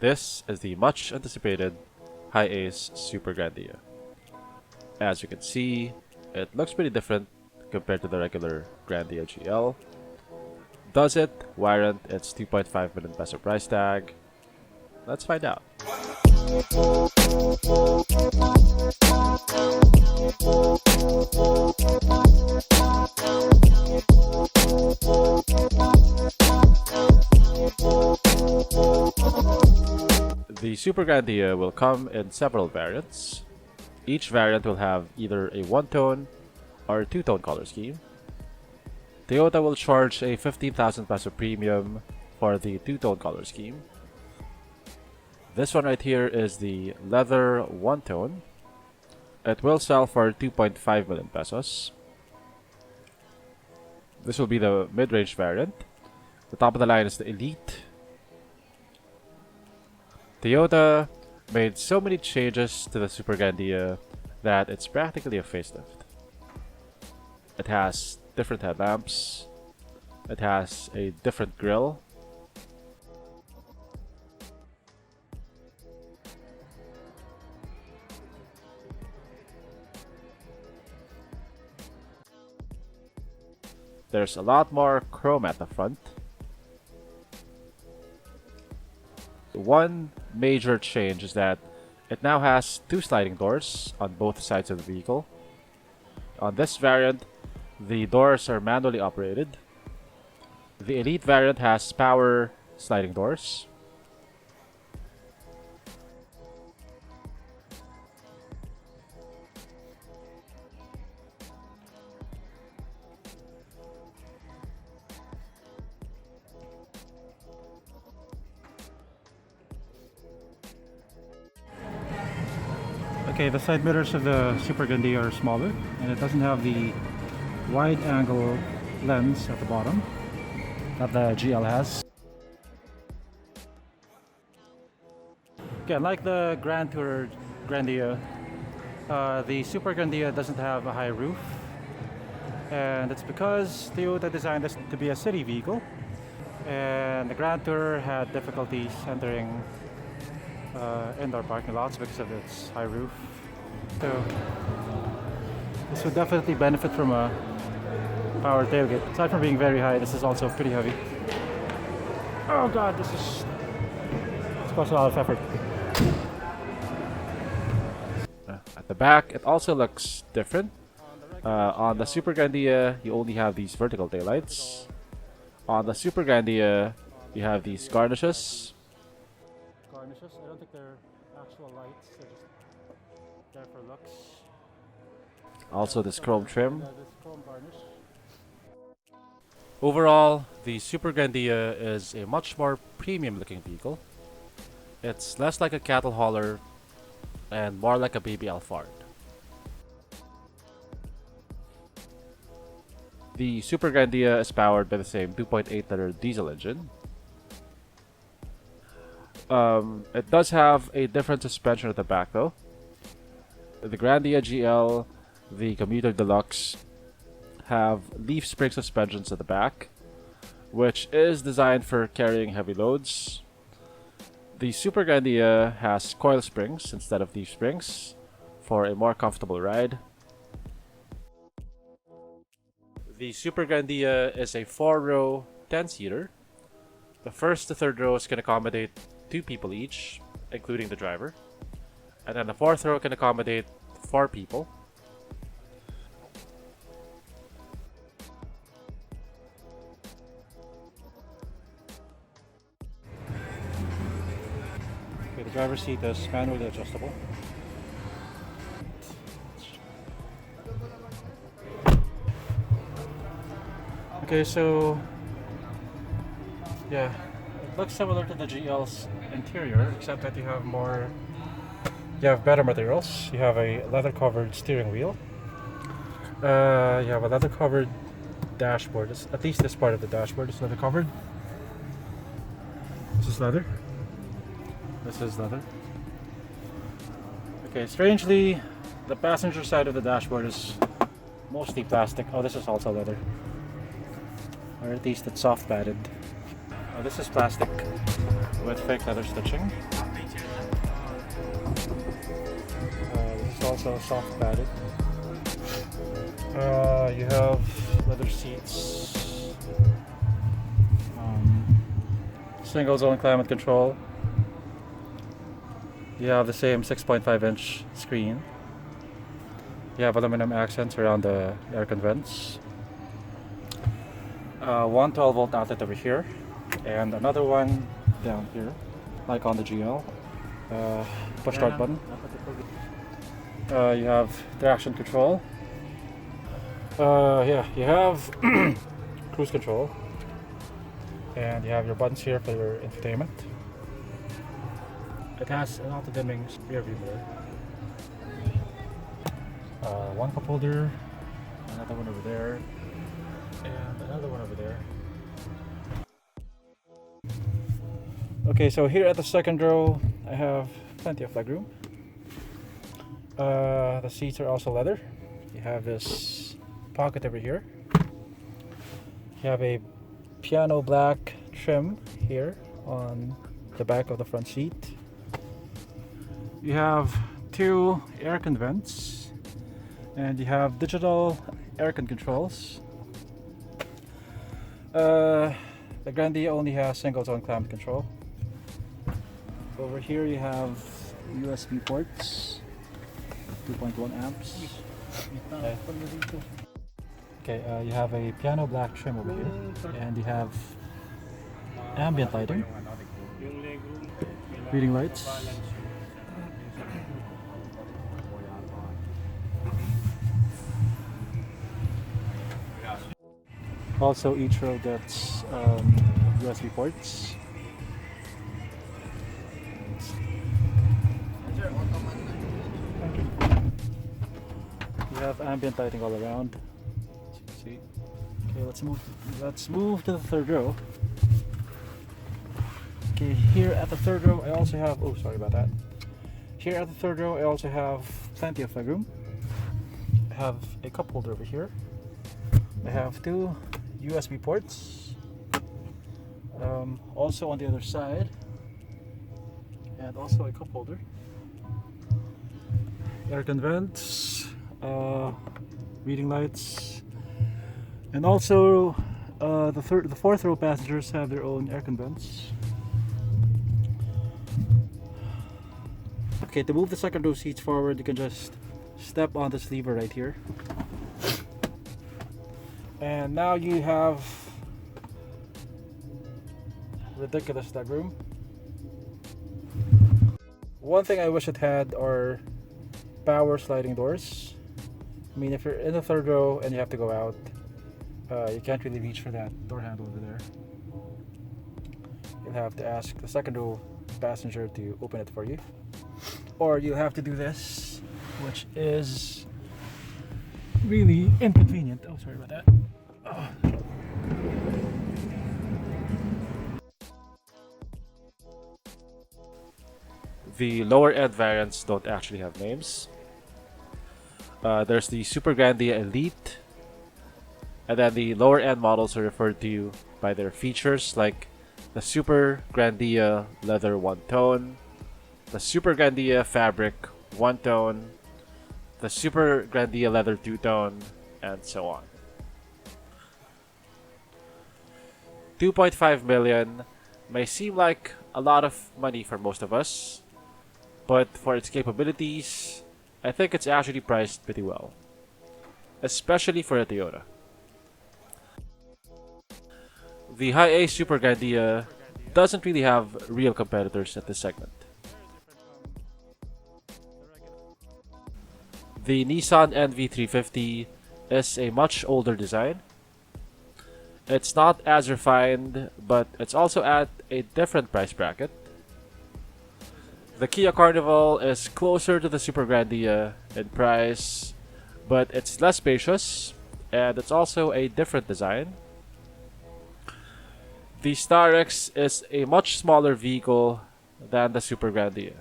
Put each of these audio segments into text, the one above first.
This is the much anticipated Hiace Supergrandia. As you can see, it looks pretty different compared to the regular Grandia GL. Does it warrant its 2.5 million peso price tag? Let's find out. The Supergrandia will come in several variants. Each variant will have either a one-tone or a two-tone color scheme. Toyota will charge a 15,000 peso premium for the two-tone color scheme. This one right here is the leather one-tone. It will sell for 2.5 million pesos. This will be the mid-range variant. The top of the line is the Elite. Toyota made so many changes to the Supergrandia that it's practically a facelift. It has different headlamps. It has a different grille. There's a lot more chrome at the front. One major change is that it now has two sliding doors on both sides of the vehicle. On this variant, the doors are manually operated. The Elite variant has power sliding doors. Okay, the side mirrors of the Supergrandia are smaller, and it doesn't have the wide angle lens at the bottom that the GL has. Okay, unlike the Grand Tour Grandia, the Supergrandia doesn't have a high roof, and it's because Toyota designed this to be a city vehicle, and the Grand Tour had difficulties entering indoor parking lots because of its high roof. So this would definitely benefit from a power tailgate. Aside from being very high, this is also pretty heavy. Oh god, it's cost a lot of effort. At the back, it also looks different. On the Supergrandia, you only have these vertical taillights. On the Supergrandia, you have these garnishes. I don't think they're actual lights, they're just there for looks. Also this chrome trim. Overall, the Supergrandia is a much more premium looking vehicle. It's less like a cattle hauler and more like a baby Alphard. The Supergrandia is powered by the same 2.8-liter diesel engine. It does have a different suspension at the back though. The Grandia GL, the Commuter Deluxe have leaf spring suspensions at the back, which is designed for carrying heavy loads. The Supergrandia has coil springs instead of leaf springs for a more comfortable ride. The Supergrandia is a 4-row 10-seater. The first to third rows can accommodate 2 people each, including the driver. And then the fourth row can accommodate 4 people. Okay, the driver's seat is manually adjustable. Okay, so yeah, it looks similar to the GL's interior, except that you have better materials. You have a leather-covered steering wheel. You have a leather-covered dashboard. At least this part of the dashboard is leather-covered. This is leather. This is leather. Okay, strangely, the passenger side of the dashboard is mostly plastic. Oh, this is also leather. Or at least it's soft padded. Oh, this is plastic. with fake leather stitching. This is also soft padded. You have leather seats, single zone climate control. You have the same 6.5-inch screen. You have aluminum accents around the aircon vents. One 12-volt outlet over here, and another one down here, like on the GL. Push start button. You have traction control. Yeah, you have cruise control, and you have your buttons here for your infotainment. It has an auto-dimming rear view mirror. One cup holder, another one over there, and another one over there. Okay, so here at the second row, I have plenty of legroom. The seats are also leather. You have this pocket over here. You have a piano black trim here on the back of the front seat. You have two aircon vents, and you have digital aircon controls. The Grandia only has single zone climate control. Over here you have USB ports, 2.1 amps. Okay, you have a piano black trim over here, and you have ambient lighting, reading lights. Also, each row gets USB ports. You have ambient lighting all around, as you can see. Okay, let's move to the third row. Okay, here at the third row I also have, oh sorry about that. Here at the third row I also have plenty of legroom. I have a cup holder over here. I have two USB ports. Also on the other side, and also a cup holder. Aircon vents, reading lights, and also the fourth row passengers have their own aircon vents. Okay, to move the second row seats forward, you can just step on this lever right here, and now you have ridiculous legroom. One thing I wish it had are power sliding doors. I mean, if you're in the third row and you have to go out, you can't really reach for that door handle over there. You'll have to ask the second row passenger to open it for you, or you'll have to do this, which is really inconvenient. Oh, sorry about that. Oh. The lower end variants don't actually have names. There's the Supergrandia Elite, and then the lower end models are referred to by their features like the Supergrandia Leather One Tone, the Supergrandia Fabric One Tone, the Supergrandia Leather Two Tone, and so on. 2.5 million may seem like a lot of money for most of us, but for its capabilities, I think it's actually priced pretty well, especially for a Toyota. The Hiace Supergrandia doesn't really have real competitors at this segment. The Nissan NV350 is a much older design. It's not as refined, but it's also at a different price bracket. The Kia Carnival is closer to the Supergrandia in price, but it's less spacious, and it's also a different design. The Starex is a much smaller vehicle than the Supergrandia.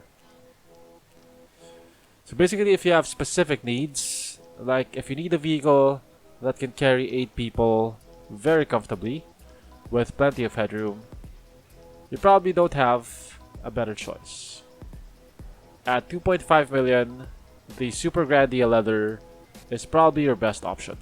So basically, if you have specific needs, like if you need a vehicle that can carry 8 people very comfortably with plenty of headroom, you probably don't have a better choice. At 2.5 million, the Super Grandia leather is probably your best option.